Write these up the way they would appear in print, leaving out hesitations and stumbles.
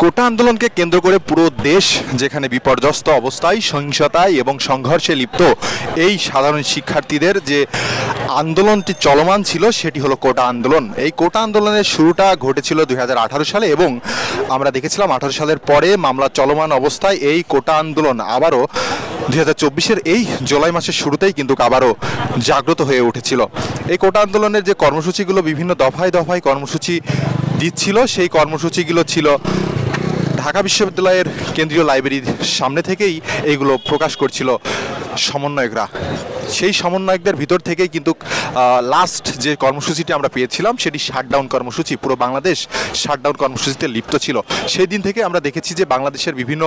কোটা আন্দোলনকে কেন্দ্র করে পুরো দেশ যেখানে বিপর্যস্ত অবস্থায় সহিংসতায় এবং সংঘর্ষে লিপ্ত এই সাধারণ শিক্ষার্থীদের যে আন্দোলনটি চলমান ছিল সেটি হলো কোটা আন্দোলন। এই কোটা আন্দোলনের শুরুটা ঘটেছিল 2018 সালে এবং আমরা দেখেছিলাম 18 সালের পরে মামলা চলমান অবস্থায় এই কোটা আন্দোলন আবারও 2024-এর এই জুলাই মাসের শুরুতেই কিন্তু আবারও জাগ্রত হয়ে উঠেছিল। এই কোটা আন্দোলনের যে কর্মসূচিগুলো বিভিন্ন দফায় দফায় কর্মসূচি দিচ্ছিল, সেই কর্মসূচিগুলো ছিল ঢাকা বিশ্ববিদ্যালয়ের কেন্দ্রীয় লাইব্রেরির সামনে থেকেই এইগুলো প্রকাশ করছিল সমন্বয়করা। সেই সমন্বয়কদের ভিতর থেকেই কিন্তু লাস্ট যে কর্মসূচিটি আমরা পেয়েছিলাম সেটি শাটডাউন কর্মসূচি, পুরো বাংলাদেশ শাটডাউন কর্মসূচিতে লিপ্ত ছিল। সেই দিন থেকে আমরা দেখেছি যে বাংলাদেশের বিভিন্ন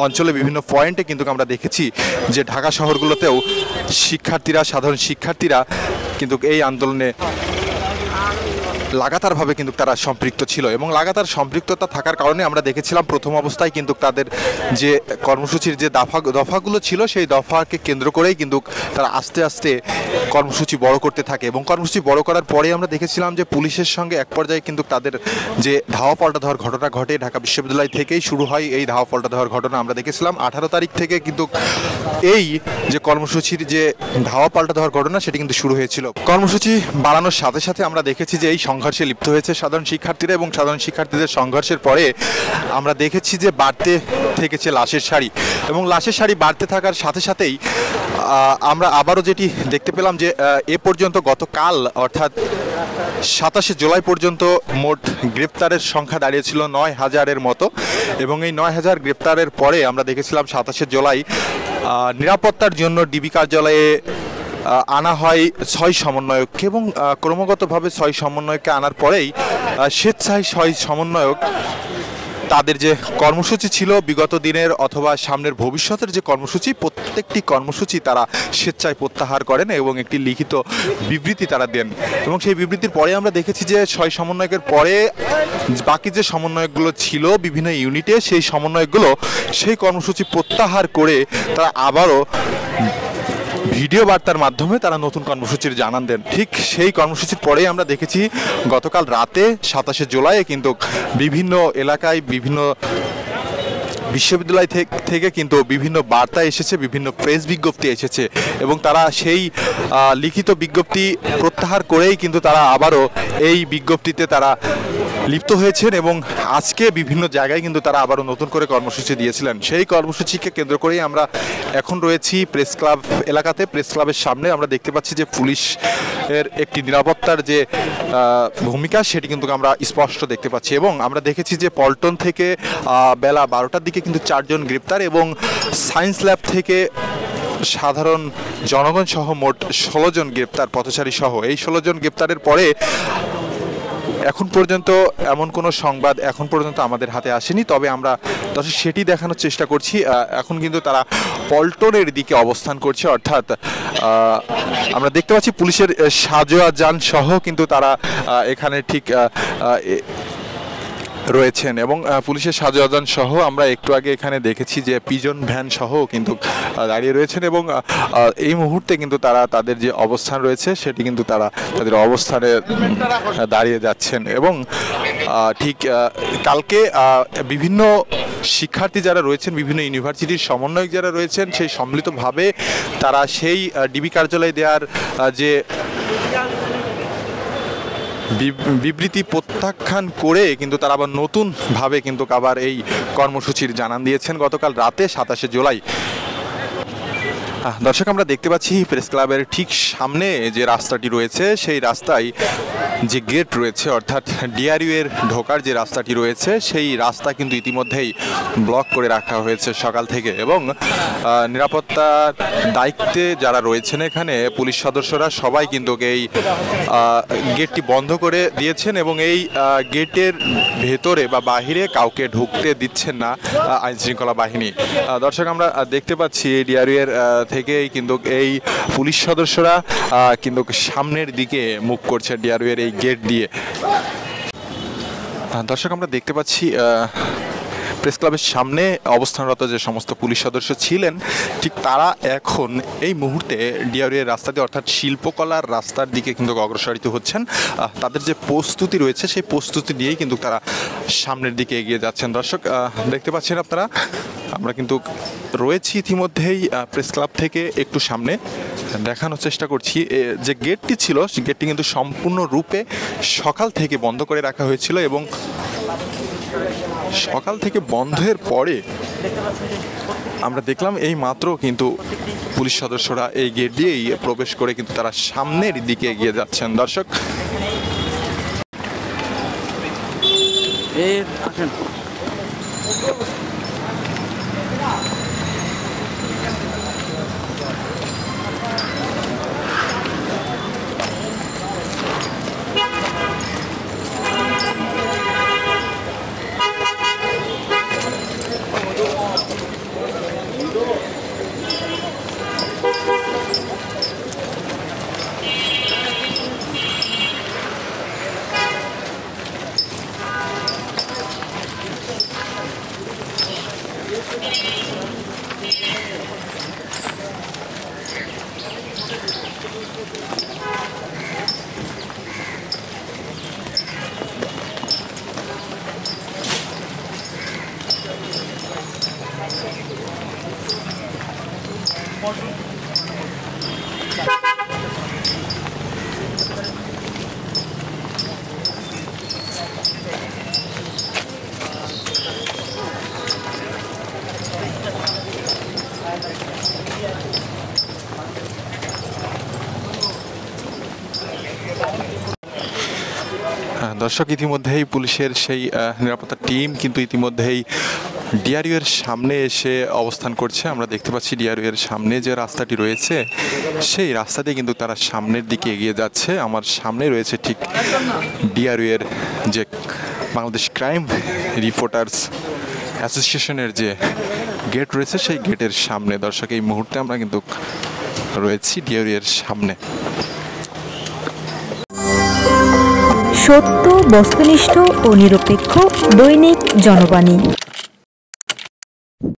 অঞ্চলে বিভিন্ন পয়েন্টে কিন্তু আমরা দেখেছি যে ঢাকা শহরগুলোতেও শিক্ষার্থীরা, সাধারণ শিক্ষার্থীরা কিন্তু এই আন্দোলনে লাগাতারভাবে কিন্তু তারা সম্পৃক্ত ছিল এবং লাগাতার সম্পৃক্ততা থাকার কারণে আমরা দেখেছিলাম প্রথম অবস্থায় কিন্তু তাদের যে কর্মসূচির যে দফাগুলো ছিল সেই দফাকে কেন্দ্র করেই কিন্তু তারা আস্তে আস্তে কর্মসূচি বড় করতে থাকে এবং কর্মসূচি বড় করার পরে আমরা দেখেছিলাম যে পুলিশের সঙ্গে এক পর্যায়ে কিন্তু তাদের যে ধাওয়া পাল্টা দেওয়ার ঘটনা ঘটে। ঢাকা বিশ্ববিদ্যালয় থেকেই শুরু হয় এই ধাওয়া পাল্টা দেওয়ার ঘটনা। আমরা দেখেছিলাম 18 তারিখ থেকে কিন্তু এই যে কর্মসূচির যে ধাওয়া পাল্টা দেওয়ার ঘটনা সেটি কিন্তু শুরু হয়েছিল। কর্মসূচি বাড়ানোর সাথে সাথে আমরা দেখেছি যে এই সংঘর্ষে লিপ্ত হয়েছে সাধারণ শিক্ষার্থীরা এবং সাধারণ শিক্ষার্থীদের সংঘর্ষের পরে আমরা দেখেছি যে বাড়তে থেকেছে লাশের সারি এবং লাশের সারি বাড়তে থাকার সাথে সাথেই আমরা আবারও যেটি দেখতে পেলাম যে এ পর্যন্ত গতকাল অর্থাৎ 27 জুলাই পর্যন্ত মোট গ্রেপ্তারের সংখ্যা দাঁড়িয়েছিল 9,000-এর মতো এবং এই 9,000 গ্রেপ্তারের পরে আমরা দেখেছিলাম 27 জুলাই নিরাপত্তার জন্য ডিবি কার্যালয়ে আনা হয় 6 সমন্বয়ককে এবং ক্রমাগতভাবে 6 সমন্বয়ককে আনার পরেই স্বেচ্ছায় 6 সমন্বয়ক তাদের যে কর্মসূচি ছিল বিগত দিনের অথবা সামনের ভবিষ্যতের যে কর্মসূচি, প্রত্যেকটি কর্মসূচি তারা স্বেচ্ছায় প্রত্যাহার করেন এবং একটি লিখিত বিবৃতি তারা দেন এবং সেই বিবৃতির পরে আমরা দেখেছি যে 6 সমন্বয়কের পরে বাকি যে সমন্বয়কগুলো ছিল বিভিন্ন ইউনিটে সেই সমন্বয়কগুলো সেই কর্মসূচি প্রত্যাহার করে তারা আবারও ভিডিও বার্তার মাধ্যমে তারা নতুন কর্মসূচির জানান দেন। ঠিক সেই কর্মসূচির পরেই আমরা দেখেছি গতকাল রাতে 27 জুলাই কিন্তু বিভিন্ন এলাকায় বিভিন্ন বিশ্ববিদ্যালয় থেকে কিন্তু বিভিন্ন বার্তা এসেছে, বিভিন্ন প্রেস বিজ্ঞপ্তি এসেছে এবং তারা সেই লিখিত বিজ্ঞপ্তি প্রত্যাহার করেই কিন্তু তারা আবারও এই বিজ্ঞপ্তিতে তারা লিপ্ত হয়েছেন এবং আজকে বিভিন্ন জায়গায় কিন্তু তারা আবারও নতুন করে কর্মসূচি দিয়েছিলেন। সেই কর্মসূচিকে কেন্দ্র করেই আমরা এখন রয়েছি প্রেস ক্লাব এলাকাতে। প্রেস ক্লাবের সামনে আমরা দেখতে পাচ্ছি যে পুলিশের একটি নিরাপত্তার যে ভূমিকা সেটি কিন্তু আমরা স্পষ্ট দেখতে পাচ্ছি এবং আমরা দেখেছি যে পল্টন থেকে বেলা 12টার দিকে কিন্তু 4 জন গ্রেপ্তার এবং সায়েন্স ল্যাব থেকে সাধারণ জনগণ সহ মোট 16 জন গ্রেপ্তার, পথচারী সহ। এই 16 জন গ্রেপ্তারের পরে এখন পর্যন্ত এমন কোনো সংবাদ এখন পর্যন্ত আমাদের হাতে আসেনি, তবে আমরা দর্শক সেটি দেখানোর চেষ্টা করছি। এখন কিন্তু তারা পল্টনের দিকে অবস্থান করছে, অর্থাৎ আমরা দেখতে পাচ্ছি পুলিশের সাজোয়া যান সহ কিন্তু তারা এখানে ঠিক রয়েছেন এবং পুলিশের সাজোয়াজান সহ আমরা একটু আগে এখানে দেখেছি যে পিজন ভ্যান সহ কিন্তু দাঁড়িয়ে রয়েছেন এবং এই মুহূর্তে কিন্তু তারা তাদের যে অবস্থান রয়েছে সেটি কিন্তু তারা তাদের অবস্থানে দাঁড়িয়ে যাচ্ছেন এবং ঠিক কালকে বিভিন্ন শিক্ষার্থী যারা রয়েছেন, বিভিন্ন ইউনিভার্সিটির সমন্বয়ক যারা রয়েছেন, সেই সম্মিলিতভাবে তারা সেই ডিবি কার্যালয়ে দেওয়ার যে বিবৃতি প্রত্যাখ্যান করে কিন্তু তারা আবার নতুনভাবে কিন্তু আবার এই কর্মসূচির জানান দিয়েছেন গতকাল রাতে 27 জুলাই। দর্শক আমরা দেখতে পাচ্ছি প্রেস ক্লাবের ঠিক সামনে যে রাস্তাটি রয়েছে সেই রাস্তায় যে গেট রয়েছে অর্থাৎ ডিআরইউ এর ঢোকার যে রাস্তাটি রয়েছে সেই রাস্তা কিন্তু ইতিমধ্যেই ব্লক করে রাখা হয়েছে সকাল থেকে এবং নিরাপত্তার দায়িত্বে যারা রয়েছেন এখানে পুলিশ সদস্যরা সবাই কিন্তু এই গেটটি বন্ধ করে দিয়েছেন এবং এই গেটের ভেতরে বা বাহিরে কাউকে ঢুকতে দিচ্ছেন না আইনশৃঙ্খলা বাহিনী। দর্শক আমরা দেখতে পাচ্ছি ডিআরইউ এর থেকেই কিন্তু এই পুলিশ সদস্যরা কিন্তু সামনের দিকে মুভ করছে ডিআরইউ এর এই গেট দিয়ে। দর্শক আমরা দেখতে পাচ্ছি প্রেস ক্লাবের সামনে অবস্থানরত যে সমস্ত পুলিশ সদস্য ছিলেন, ঠিক তারা এখন এই মুহূর্তে ডিআরইউ রাস্তা দিয়ে অর্থাৎ শিল্পকলার রাস্তার দিকে কিন্তু অগ্রসরিত হচ্ছেন। তাদের যে প্রস্তুতি রয়েছে সেই প্রস্তুতি নিয়েই কিন্তু তারা সামনের দিকে এগিয়ে যাচ্ছেন। দর্শক দেখতে পাচ্ছেন আপনারা, আমরা কিন্তু রয়েছি ইতিমধ্যেই প্রেস ক্লাব থেকে একটু সামনে। দেখানোর চেষ্টা করছি যে গেটটি ছিল সেই গেটটি কিন্তু সম্পূর্ণরূপে সকাল থেকে বন্ধ করে রাখা হয়েছিল এবং সকাল থেকে বন্ধের পরে আমরা দেখলাম এই মাত্র কিন্তু পুলিশ সদস্যরা এই গেট দিয়েই প্রবেশ করে কিন্তু তারা সামনের দিকে এগিয়ে যাচ্ছেন। দর্শক আসেন। দর্শক ইতিমধ্যেই পুলিশের সেই নিরাপত্তা টিম কিন্তু ইতিমধ্যেই ডিআরইউ এর সামনে এসে অবস্থান করছে। আমরা দেখতে পাচ্ছি ডিআরইউ এর সামনে যে রাস্তাটি রয়েছে সেই রাস্তা দিয়ে কিন্তু তারা সামনের দিকে এগিয়ে যাচ্ছে। আমার সামনে রয়েছে ঠিক ডিআরইউ এর যে বাংলাদেশ ক্রাইম রিপোর্টার্স অ্যাসোসিয়েশনের যে গেট রয়েছে সেই গেটের সামনে। দর্শক এই মুহূর্তে আমরা কিন্তু রয়েছি ডিআরইউ এর সামনে। সত্য, বস্তুনিষ্ঠ ও নিরপেক্ষ দৈনিক জনবাণী।